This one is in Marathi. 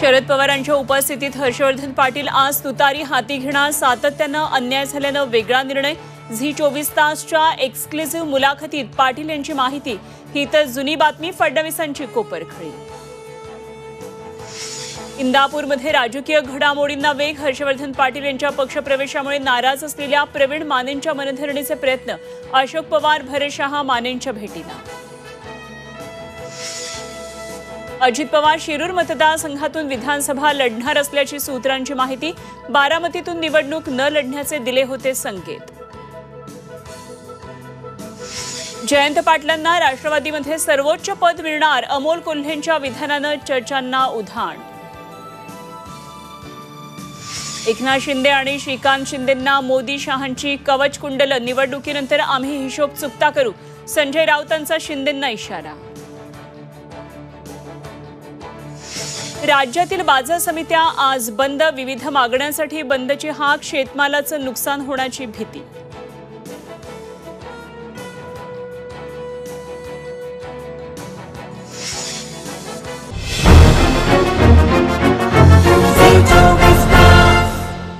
शरद पवारांच्या उपस्थितीत हर्षवर्धन पाटील आज तुतारी हाती घेणार. सातत्यानं अन्याय झाल्यानं वेगळा निर्णय. झी 24 तासच्या एक्सक्लुझिव्ह मुलाखतीत पाटील यांची माहिती. ही तर जुनी बातमी. फडणवीसांची कोपरखळी. इंदापूरमध्ये राजकीय घडामोडींना वेग. हर्षवर्धन पाटील यांच्या पक्षप्रवेशामुळे नाराज असलेल्या प्रवीण मानेंच्या मनधरणीचे प्रयत्न. अशोक पवार भरशहा मानेंच्या भेटीला. अजित पवार शिरूर मतदारसंघातून विधानसभा लढणार असल्याची सूत्रांची माहिती. बारामतीतून निवडणूक न लढण्याचे दिले होते संकेत. जयंत पाटलांना राष्ट्रवादीमध्ये सर्वोच्च पद मिळणार. अमोल कोल्हेंच्या विधानानं चर्चांना उधाण. एकनाथ शिंदे आणि श्रीकांत शिंदेंना मोदी शहांची कवच कुंडल. निवडणुकीनंतर आम्ही हिशोब चुकता करू. संजय राऊतांचा शिंदेंना इशारा. राज्यातील बाजार समित्या आज बंद. विविध मागण्यांसाठी बंदची हाक. शेतमालाचं नुकसान होण्याची भीती.